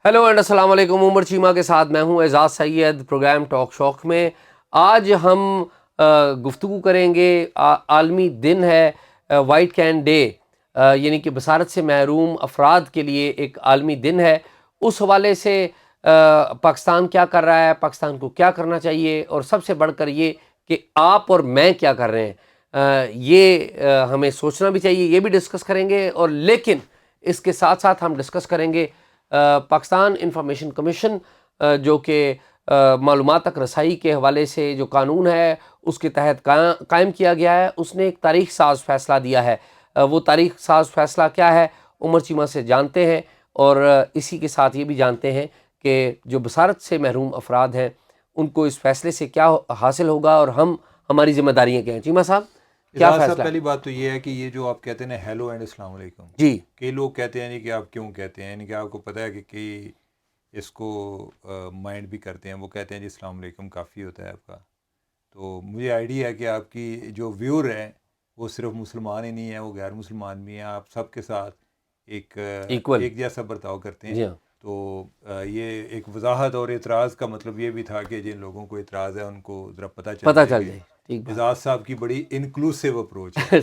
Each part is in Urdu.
ہیلو اینڈ السلام علیکم. عمر چیمہ کے ساتھ میں ہوں اعزاز سید. پروگرام ٹاک شوق میں آج ہم گفتگو کریں گے. عالمی دن ہے وائٹ کین ڈے، یعنی کہ بصارت سے محروم افراد کے لیے ایک عالمی دن ہے. اس حوالے سے پاکستان کیا کر رہا ہے، پاکستان کو کیا کرنا چاہیے، اور سب سے بڑھ کر یہ کہ آپ اور میں کیا کر رہے ہیں، یہ ہمیں سوچنا بھی چاہیے. یہ بھی ڈسکس کریں گے. اور لیکن اس کے ساتھ ساتھ ہم ڈسکس کریں گے پاکستان انفارمیشن کمیشن جو کہ معلومات تک رسائی کے حوالے سے جو قانون ہے اس کے تحت قائم کیا گیا ہے. اس نے ایک تاریخ ساز فیصلہ دیا ہے. وہ تاریخ ساز فیصلہ کیا ہے عمر چیمہ سے جانتے ہیں، اور اسی کے ساتھ یہ بھی جانتے ہیں کہ جو بصارت سے محروم افراد ہیں ان کو اس فیصلے سے کیا حاصل ہوگا اور ہماری ذمہ داریاں کیا ہیں. چیمہ صاحب کیا اعزاز صاحب، فیصلہ ہے؟ پہلی بات تو یہ ہے کہ یہ جو آپ کہتے ہیں ہیلو اینڈ السلام علیکم، جی کئی لوگ کہتے ہیں کہ آپ کیوں کہتے ہیں، یعنی کہ آپ کو پتہ ہے کہ کئی اس کو مائنڈ بھی کرتے ہیں. وہ کہتے ہیں جی السلام علیکم کافی ہوتا ہے آپ کا. تو مجھے آئیڈیا ہے کہ آپ کی جو ویور ہیں وہ صرف مسلمان ہی نہیں ہیں، وہ غیر مسلمان بھی ہیں. آپ سب کے ساتھ ایکول. ایک جیسا برتاؤ کرتے ہیں. جی ہاں، تو یہ ایک وضاحت اور اعتراض کا مطلب یہ بھی تھا کہ جن لوگوں کو اعتراض ہے ان کو ذرا پتہ پتہ چل چل کہ جائے. ٹھیک بات. اعزاز صاحب کی بڑی انکلوسیو اپروچ ہے.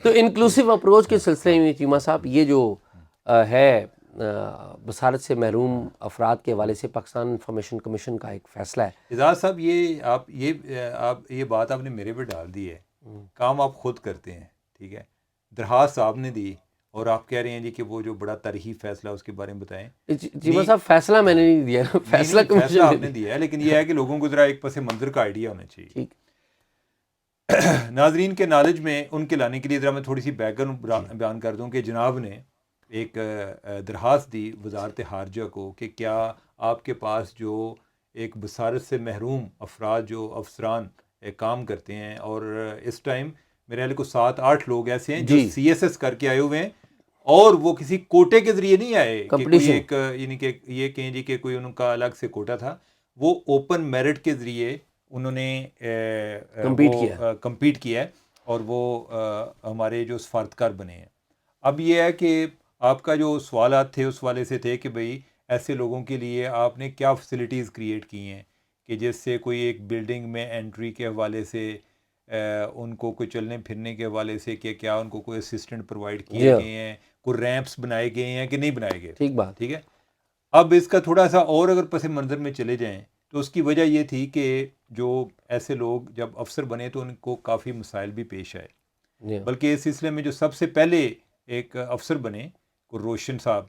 تو انکلوسیو اپروچ کے سلسلے ہاں میں چیمہ صاحب یہ جو ہے بصارت سے محروم افراد کے حوالے سے پاکستان انفارمیشن کمیشن کا ایک فیصلہ ہے. اعزاز صاحب، آپ یہ بات آپ نے میرے پہ ڈال دی ہے. کام آپ خود کرتے ہیں، ٹھیک ہے. درخواست آپ نے دی اور آپ کہہ رہے ہیں جی کہ وہ جو بڑا تاریخی فیصلہ اس کے بارے میں بتائیں. چیمہ صاحب فیصلہ میں نے نہیں دیا، فیصلہ نہیں، فیصلہ کمیشن آپ نے نے دیا. دیا ہے، لیکن یہ ہے کہ لوگوں کو ذرا ایک پس منظر کا آئیڈیا ہونا چاہیے. ٹھیک. ناظرین کے نالج میں ان کے لانے کے لیے ذرا میں تھوڑی سی بیک گراؤنڈ بیان کر دوں کہ جناب نے ایک درخواست دی وزارت خارجہ کو کہ کیا آپ کے پاس جو ایک بصارت سے محروم افراد جو افسران کام کرتے ہیں، اور اس ٹائم میرے خیال کو 7-8 لوگ ایسے ہیں جو سی ایس ایس کر کے آئے ہوئے ہیں، اور وہ کسی کوٹے کے ذریعے نہیں آئے کہ کوئی ایک یعنی کہ یہ کہیں جی کہ کوئی ان کا الگ سے کوٹا تھا. وہ اوپن میرٹ کے ذریعے انہوں نے کمپیٹ کیا ہے اور وہ ہمارے جو سفارتکار بنے ہیں. اب یہ ہے کہ آپ کا جو سوالات تھے اس والے سے تھے کہ بھئی ایسے لوگوں کے لیے آپ نے کیا فیسلٹیز کریٹ کی ہیں کہ جس سے کوئی ایک بلڈنگ میں انٹری کے حوالے سے ان کو کوئی چلنے پھرنے کے حوالے سے کہ کیا ان کو کوئی اسسٹنٹ پرووائڈ کیے گئے ہیں، کوئی ریمپس بنائے گئے ہیں کہ نہیں بنائے گئے. ٹھیک بات. ٹھیک ہے. اب اس کا تھوڑا سا اور اگر پس منظر میں چلے جائیں تو اس کی وجہ یہ تھی کہ جو ایسے لوگ جب افسر بنے تو ان کو کافی مسائل بھی پیش آئے. بلکہ اس سلسلے میں جو سب سے پہلے ایک افسر بنے کو روشن صاحب،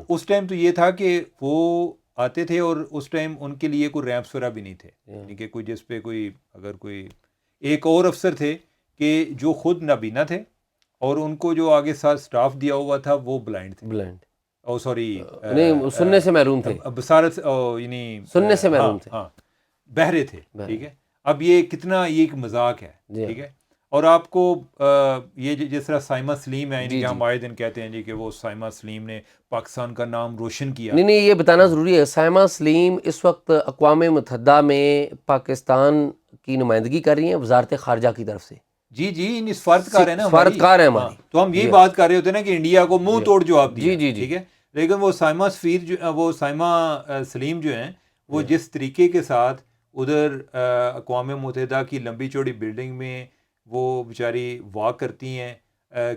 اس ٹائم تو یہ تھا کہ وہ آتے تھے اور اس ٹائم ان کے لیے کوئی ریمپس وغیرہ بھی نہیں تھے، یعنی کہ کوئی جس پہ کوئی اگر کوئی ایک اور افسر تھے کہ جو خود نابینا تھے اور ان کو جو آگے ساتھ سٹاف دیا ہوا تھا وہ بلائنڈ تھے. سوری نہیں، سننے سے محروم تھے. بصارت یعنی سننے سے محروم تھے. ہاں بہرے تھے. ٹھیک ہے. اب یہ کتنا یہ ایک مذاق ہے. ٹھیک ہے. اور آپ کو یہ جس طرح سائمہ سلیم ہے، یعنی کہ ہم آئے دن کہتے ہیں جی کہ وہ سائمہ سلیم نے پاکستان کا نام روشن کیا. نہیں یہ بتانا ضروری ہے. سائمہ سلیم اس وقت اقوام متحدہ میں پاکستان کی نمائندگی کر رہی ہیں وزارت خارجہ کی طرف سے. جی سفارتکار ہے نا، سفارتکار ہیں ہماری. تو ہم یہی بات کر رہے ہوتے ہیں نا کہ انڈیا کو منہ توڑ جواب دیا. جی. ٹھیک ہے. لیکن وہ وہ سائمہ سلیم جو ہیں وہ جس طریقے کے ساتھ ادھر اقوام متحدہ کی لمبی چوڑی بلڈنگ میں وہ بیچاری واک کرتی ہیں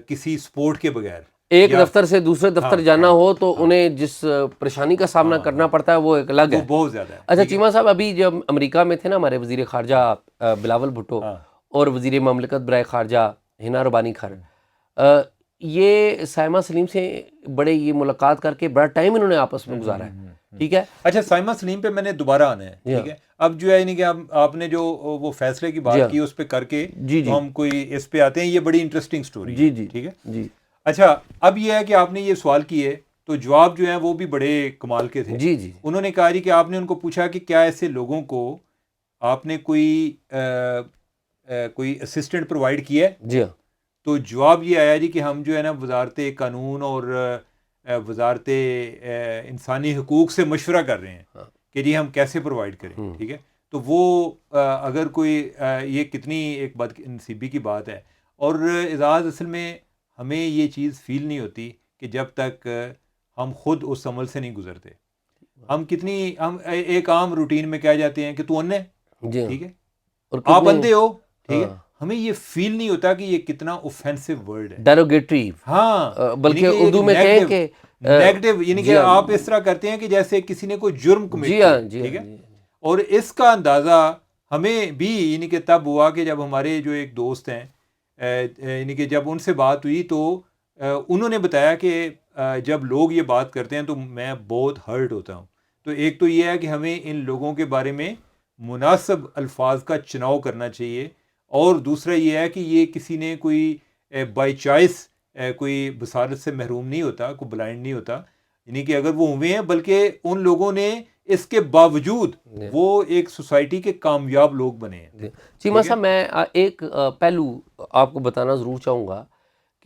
کسی سپورٹ کے بغیر، ایک دفتر سے دوسرے دفتر جانا ہو تو انہیں جس پریشانی کا سامنا کرنا پڑتا ہے وہ ایک الگ ہے، وہ بہت زیادہ ہے. اچھا چیمہ صاحب، ابھی جب امریکہ میں تھے نا ہمارے وزیر خارجہ بلاول بھٹو اور وزیر مملکت برائے خارجہ ہنا ربانی کھر، یہ سائمہ سلیم سے بڑے یہ ملاقات کر کے بڑا ٹائم انہوں نے آپس میں گزارا ہے. ٹھیک ہے. اچھا سائمہ سلیم پہ میں نے دوبارہ آنا ہے. ٹھیک ہے. اب جو ہے یعنی کہ آپ نے جو وہ فیصلے کی بات کی اس پہ کر کے تو ہم کوئی اس پہ آتے ہیں. یہ بڑی انٹرسٹنگ سٹوری ہے. ٹھیک ہے. اچھا اب یہ ہے کہ آپ نے یہ سوال کیے تو جواب جو ہیں وہ بھی بڑے کمال کے تھے. انہوں نے کہا جی کہ آپ نے ان کو پوچھا کہ کیا ایسے لوگوں کو آپ نے کوئی اسسٹنٹ پرووائڈ کیا ہے. جی ہاں. تو جواب یہ آیا جی کہ ہم جو ہے نا وزارت قانون اور وزارت انسانی حقوق سے مشورہ کر رہے ہیں کہ جی ہم کیسے پرووائڈ کریں. ٹھیک ہے. تو وہ اگر کوئی یہ کتنی ایک بد نصیبی کی بات ہے. اور اعزاز اصل میں ہمیں یہ چیز فیل نہیں ہوتی کہ جب تک ہم خود اس عمل سے نہیں گزرتے. ہم ایک عام روٹین میں کہہ جاتے ہیں کہ تو اندھا ہے, ٹھیک ہے, آپ اندھے ہو, ٹھیک ہے, ہمیں یہ فیل نہیں ہوتا کہ یہ کتنا اوفینسو ورڈ ہے, ڈیروگیٹری, ہاں, بلکہ اردو میں کہیں کہ نیگیٹو, یعنی کہ آپ اس طرح کرتے ہیں کہ جیسے کسی نے کوئی جرم کمٹ کیا, ٹھیک ہے. اور اس کا اندازہ ہمیں بھی یعنی کہ تب ہوا کہ جب ہمارے جو ایک دوست ہیں, یعنی کہ جب ان سے بات ہوئی تو انہوں نے بتایا کہ جب لوگ یہ بات کرتے ہیں تو میں بہت ہرٹ ہوتا ہوں. تو ایک تو یہ ہے کہ ہمیں ان لوگوں کے بارے میں مناسب الفاظ کا چناؤ کرنا چاہیے, اور دوسرا یہ ہے کہ یہ کسی نے کوئی بائی چوائس کوئی بصارت سے محروم نہیں ہوتا, کوئی بلائنڈ نہیں ہوتا, یعنی کہ اگر وہ ہوئے ہیں, بلکہ ان لوگوں نے اس کے باوجود وہ ایک سوسائٹی کے کامیاب لوگ بنے ہیں. چیمہ صاحب, میں ایک پہلو آپ کو بتانا ضرور چاہوں گا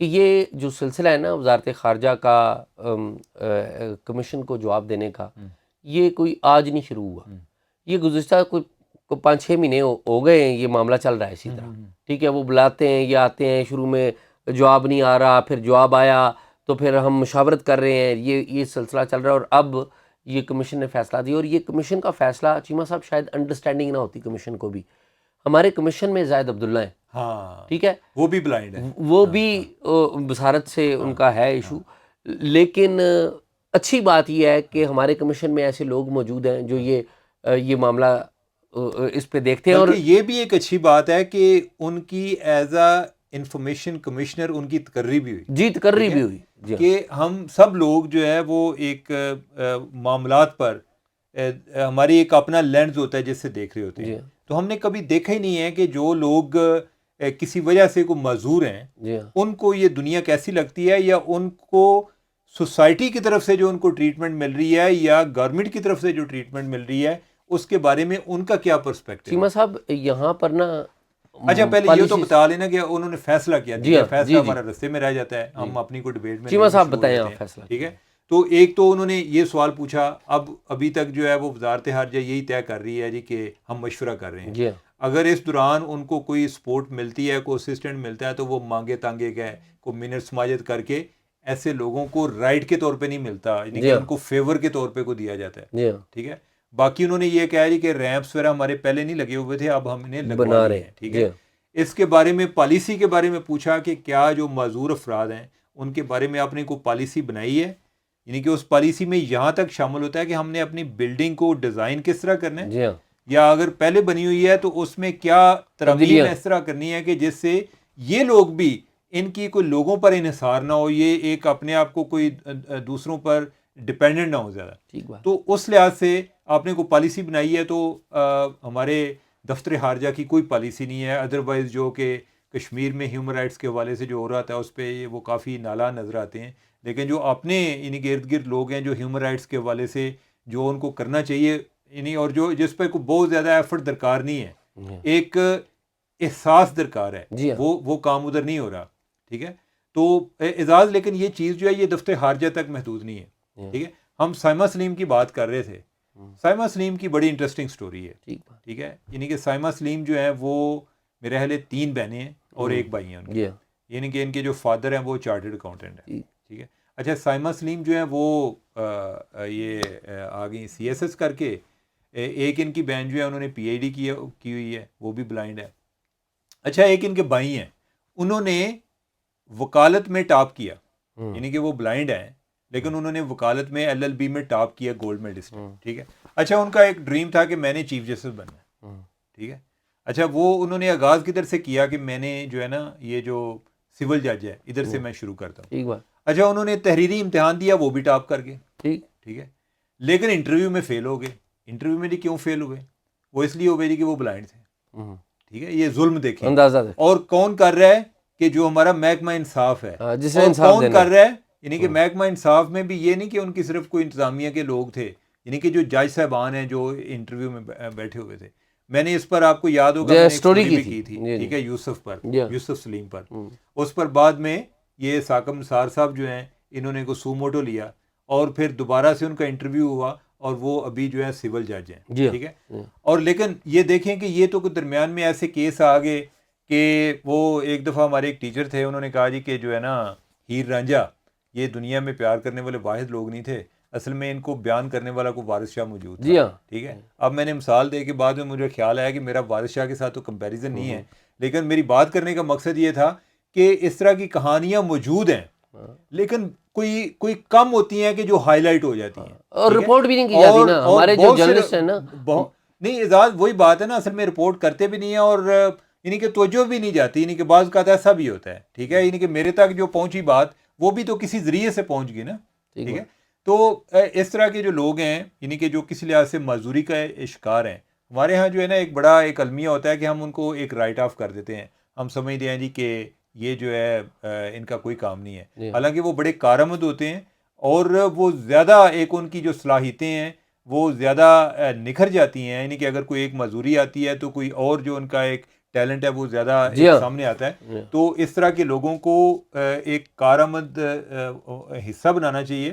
کہ یہ جو سلسلہ ہے نا وزارت خارجہ کا کمیشن کو جواب دینے کا, یہ کوئی آج نہیں شروع ہوا, یہ گزشتہ کوئی 5-6 مہینے ہو گئے ہیں یہ معاملہ چل رہا ہے اسی طرح, ٹھیک ہے. وہ بلاتے ہیں, یہ آتے ہیں, شروع میں جواب نہیں آ رہا, پھر جواب آیا تو پھر ہم مشاورت کر رہے ہیں, یہ سلسلہ چل رہا ہے. اور اب یہ کمیشن نے فیصلہ دیا, اور یہ کمیشن کا فیصلہ چیمہ صاحب شاید انڈرسٹینڈنگ نہ ہوتی کمیشن کو بھی. ہمارے کمیشن میں زاہد عبداللہ ہیں, ہاں, ٹھیک ہے, وہ بھی بلائنڈ ہے, وہ بھی بصارت سے ان کا ہے ایشو, لیکن اچھی بات یہ ہے کہ ہمارے کمیشن میں ایسے لوگ موجود ہیں جو یہ معاملہ اس پہ دیکھتے ہیں. اور یہ بھی ایک اچھی بات ہے کہ ان کی ایز اے انفارمیشن کمشنر ان کی تقرری بھی ہوئی, جی تقرری بھی ہوئی, کہ ہم سب لوگ جو ہے وہ ایک معاملات پر ہماری ایک اپنا لینز ہوتا ہے جس سے دیکھ رہے ہوتے ہیں. تو ہم نے کبھی دیکھا ہی نہیں ہے کہ جو لوگ کسی وجہ سے کوئی معذور ہیں ان کو یہ دنیا کیسی لگتی ہے, یا ان کو سوسائٹی کی طرف سے جو ان کو ٹریٹمنٹ مل رہی ہے یا گورنمنٹ کی طرف سے جو ٹریٹمنٹ مل رہی ہے, اس کے بارے میں ان کا کیا پرسپیکٹو. چیمہ صاحب یہاں پر نا, اچھا پہلے یہ تو بتا لینا کہ انہوں نے فیصلہ کیا, فیصلہ ہمارا رستے میں رہ جاتا ہے, ہم اپنی کوئی ڈبیٹ میں چیمہ صاحب بتائیں آپ فیصلہ. ٹھیک ہے, تو ایک تو انہوں نے یہ سوال پوچھا, ابھی تک جو ہے وہ وزارت خارجہ یہی طے کر رہی ہے جی کہ ہم مشورہ کر رہے ہیں. اگر اس دوران ان کو کوئی سپورٹ ملتی ہے, کوئی اسسٹنٹ ملتا ہے, تو وہ مانگے تانگے گئے کوئی منٹ سماجت کر کے ایسے لوگوں کو رائٹ کے طور پہ نہیں ملتا, یعنی کہ ان کو فیور کے طور پہ کو دیا جاتا ہے. ٹھیک ہے, باقی انہوں نے یہ کہا جی کہ ریمپس وغیرہ ہمارے پہلے نہیں لگے ہوئے تھے, اب ہم انہیں لگوا رہے ہیں. ٹھیک ہے, اس کے بارے میں پالیسی کے بارے میں پوچھا کہ کیا جو معذور افراد ہیں ان کے بارے میں آپ نے کوئی پالیسی بنائی ہے, یعنی کہ اس پالیسی میں یہاں تک شامل ہوتا ہے کہ ہم نے اپنی بلڈنگ کو ڈیزائن کس طرح کرنا ہے, یا اگر پہلے بنی ہوئی ہے تو اس میں کیا ترمیم اس طرح کرنی ہے کہ جس سے یہ لوگ بھی, ان کی کوئی لوگوں پر انحصار نہ ہو, یہ ایک اپنے آپ کو کوئی دوسروں پر ڈپینڈنٹ نہ ہو زیادہ. تو اس لحاظ سے آپ نے کوئی پالیسی بنائی ہے. تو ہمارے دفتر خارجہ کی کوئی پالیسی نہیں ہے, ادروائز جو کہ کشمیر میں ہیومن رائٹس کے حوالے سے جو ہو رہا تھا اس پہ وہ کافی نالا نظر آتے ہیں, لیکن جو اپنے یعنی کہ ارد گرد لوگ ہیں جو ہیومن رائٹس کے حوالے سے جو ان کو کرنا چاہیے, یعنی اور جو جس پہ کوئی بہت زیادہ ایفرٹ درکار نہیں ہے, ایک احساس درکار ہے, وہ کام ادھر نہیں ہو رہا. ٹھیک ہے, تو اعزاز, لیکن یہ چیز جو ہے یہ دفتر خارجہ تک محدود نہیں ہے. ٹھیک ہے, ہم سائمہ سلیم کی بات کر رہے تھے. سائمہ سلیم کی بڑی انٹرسٹنگ سٹوری ہے. ٹھیک ہے, یعنی کہ سائمہ سلیم جو ہیں وہ میرے خیال 3 بہنیں ہیں اور 1 بھائی ہیں ان کے, یعنی کہ ان کے جو فادر ہیں وہ چارٹرڈ اکاؤنٹنٹ ہیں. ٹھیک ہے, اچھا سائمہ سلیم جو ہیں وہ یہ آ گئی CSS کر کے. ایک ان کی بہن جو ہے انہوں نے PhD کی ہوئی ہے, وہ بھی بلائنڈ ہے. اچھا ایک ان کے بھائی ہیں, انہوں نے وکالت میں ٹاپ کیا, یعنی کہ وہ بلائنڈ ہیں لیکن انہوں نے وکالت میں LLB میں ٹاپ کیا, گولڈ میڈلسٹ. ٹھیک ہے, اچھا ان کا ایک ڈریم تھا کہ میں نے چیف جسٹس بننا ہے. ٹھیک ہے, اچھا وہ انہوں نے آغاز کدھر سے کیا کہ میں نے جو ہے نا یہ جو سول جج ہے ادھر سے میں شروع کرتا ہوں. اچھا انہوں نے تحریری امتحان دیا, وہ بھی ٹاپ کر گئے. ٹھیک ہے, لیکن انٹرویو میں فیل ہو گئے. انٹرویو میں کیوں فیل ہوئے, وہ اس لیے ہو گئے کہ وہ بلائنڈ تھے. ٹھیک ہے, یہ ظلم دیکھیں اندازہ. اور کون کر رہا ہے کہ جو ہمارا محکمہ انصاف ہے, کون کر رہا ہے, یعنی کہ محکمہ انصاف میں بھی یہ نہیں کہ ان کی صرف کوئی انتظامیہ کے لوگ تھے, یعنی کہ جو جج صاحبان ہیں جو انٹرویو میں بیٹھے ہوئے تھے. میں نے اس پر آپ کو یاد ہوگا میں نے اسٹوری بھی کی تھی. ٹھیک ہے, یوسف پر, یوسف سلیم پر. اس پر بعد میں یہ ثاقب نثار صاحب جو ہیں انہوں نے کو سو موٹو لیا اور پھر دوبارہ سے ان کا انٹرویو ہوا اور وہ ابھی جو ہے سول جج ہیں. ٹھیک ہے, اور لیکن یہ دیکھیں کہ یہ تو درمیان میں ایسے کیس آ گئے کہ وہ ایک دفعہ ہمارے ایک ٹیچر تھے, انہوں نے کہا جی کہ جو ہے نا ہیر رانجھا, یہ دنیا میں پیار کرنے والے واحد لوگ نہیں تھے، اصل میں ان کو بیان کرنے والا کوئی وارث شاہ موجود تھا. جی ہاں ٹھیک ہے. اب میں نے مثال دے کے بعد میں مجھے خیال آیا کہ میرا وارث شاہ کے ساتھ تو کمپیریزن نہیں ہے، لیکن میری بات کرنے کا مقصد یہ تھا کہ اس طرح کی کہانیاں موجود ہیں، لیکن کوئی کم ہوتی ہیں کہ جو ہائی لائٹ ہو جاتی ہیں اور رپورٹ بھی نہیں کی جاتی نا. ہمارے جو جرنلسٹ ہیں نا نہیں اعزاز وہی بات ہے نا، اصل میں رپورٹ کرتے بھی نہیں ہیں اور یعنی کہ توجہ بھی نہیں جاتی، یعنی کہ بعض کا ایسا بھی ہوتا ہے. ٹھیک ہے. یعنی کہ میرے تک جو پہنچی بات وہ بھی تو کسی ذریعے سے پہنچ گئی نا. ٹھیک ہے. تو اس طرح کے جو لوگ ہیں یعنی کہ جو کسی لحاظ سے معذوری کا شکار ہیں، ہمارے ہاں جو ہے نا ایک بڑا ایک المیہ ہوتا ہے کہ ہم ان کو ایک رائٹ آف کر دیتے ہیں. ہم سمجھتے ہیں جی کہ یہ جو ہے ان کا کوئی کام نہیں ہے، حالانکہ وہ بڑے کارآمد ہوتے ہیں اور وہ زیادہ ایک ان کی جو صلاحیتیں ہیں وہ زیادہ نکھر جاتی ہیں. یعنی کہ اگر کوئی ایک معذوری آتی ہے تو کوئی اور جو ان کا ایک ٹیلنٹ ہے وہ زیادہ سامنے آتا ہے. تو اس طرح کے لوگوں کو ایک کارآمد حصہ بنانا چاہیے،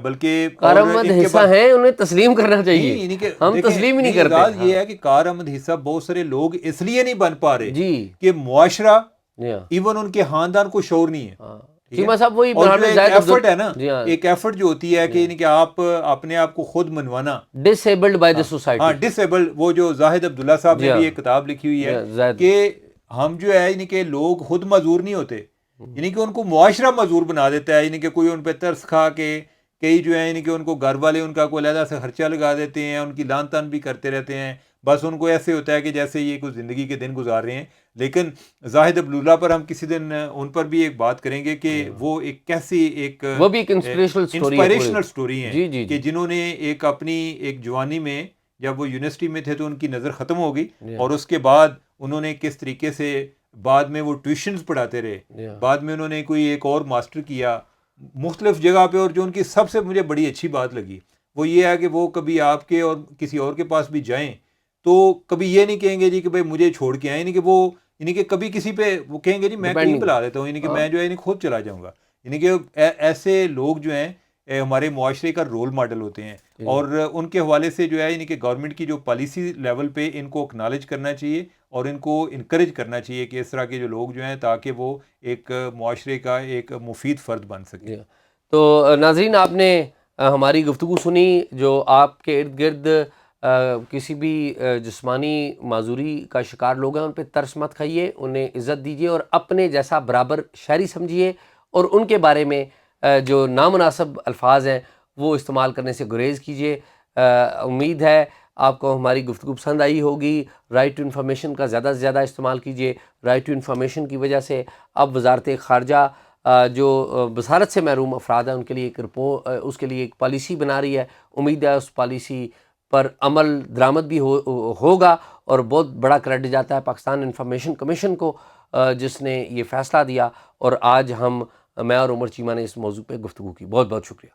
بلکہ کارآمد حصہ ہیں انہیں تسلیم کرنا چاہیے. ہم تسلیم ہی نہیں کرتے. یہ ہے کہ کارآمد حصہ بہت سارے لوگ اس لیے نہیں بن پا رہے جی کہ معاشرہ ایون ان کے خاندان کو شعور نہیں ہے. چیمہ صاحب وہی ایفرٹ ہے نا، ایک ایفرٹ جو ہوتی ہے کہ آپ اپنے آپ کو خود منوانا، ڈسیبلڈ بائی دا سوسائٹی. ہاں ڈسیبلڈ. وہ جو زاہد عبداللہ صاحب نے بھی ایک کتاب لکھی ہوئی ہے کہ ہم جو ہے یعنی کہ لوگ خود معذور نہیں ہوتے، یعنی کہ ان کو معاشرہ معذور بنا دیتا ہے. یعنی کہ کوئی ان پہ ترس کھا کے کئی جو ہے یعنی کہ ان کو گھر والے ان کا کوئی علیحدہ سے خرچہ لگا دیتے ہیں، ان کی لان تان بھی کرتے رہتے ہیں. بس ان کو ایسے ہوتا ہے کہ جیسے یہ کوئی زندگی کے دن گزار رہے ہیں. لیکن زاہد عبداللہ پر ہم کسی دن ان پر بھی ایک بات کریں گے کہ وہ ایک کیسی وہ بھی ایک انسپائریشنل سٹوری ہے کہ جنہوں نے ایک اپنی ایک جوانی میں جب وہ یونیورسٹی میں تھے تو ان کی نظر ختم ہو گئی، اور اس کے بعد انہوں نے کس طریقے سے بعد میں وہ ٹیوشنز پڑھاتے رہے، بعد میں انہوں نے کوئی ایک اور ماسٹر کیا مختلف جگہ پہ. اور جو ان کی سب سے مجھے بڑی اچھی بات لگی وہ یہ ہے کہ وہ کبھی آپ کے اور کسی اور کے پاس بھی جائیں تو کبھی یہ نہیں کہیں گے جی کہ بھائی مجھے چھوڑ کے آئیں، یعنی کہ وہ یعنی کہ کبھی کسی پہ وہ کہیں گے جی میں کہیں بلا دیتا ہوں، یعنی کہ میں جو ہے خود چلا جاؤں گا. یعنی کہ ایسے لوگ جو ہیں ہمارے معاشرے کا رول ماڈل ہوتے ہیں، اور ان کے حوالے سے جو ہے یعنی کہ گورنمنٹ کی جو پالیسی لیول پہ ان کو اکنالج کرنا چاہیے اور ان کو انکریج کرنا چاہیے کہ اس طرح کے جو لوگ جو ہیں تاکہ وہ ایک معاشرے کا ایک مفید فرد بن سکے. تو ناظرین آپ نے ہماری گفتگو سنی. جو آپ کے ارد گرد کسی بھی جسمانی معذوری کا شکار لوگ ہیں ان پہ ترس مت کھائیے، انہیں عزت دیجیے اور اپنے جیسا برابر شہری سمجھیے، اور ان کے بارے میں جو نامناسب الفاظ ہیں وہ استعمال کرنے سے گریز کیجیے. امید ہے آپ کو ہماری گفتگو پسند آئی ہوگی. رائٹ ٹو انفارمیشن کا زیادہ سے زیادہ استعمال کیجیے. رائٹ ٹو انفارمیشن کی وجہ سے اب وزارت خارجہ جو بصارت سے محروم افراد ہیں ان کے لیے اس کے لیے ایک پالیسی بنا رہی ہے. امید ہے اس پالیسی پر عمل درآمد بھی ہوگا، اور بہت بڑا کریڈٹ جاتا ہے پاکستان انفارمیشن کمیشن کو جس نے یہ فیصلہ دیا. اور آج میں اور عمر چیمہ نے اس موضوع پہ گفتگو کی. بہت بہت شکریہ.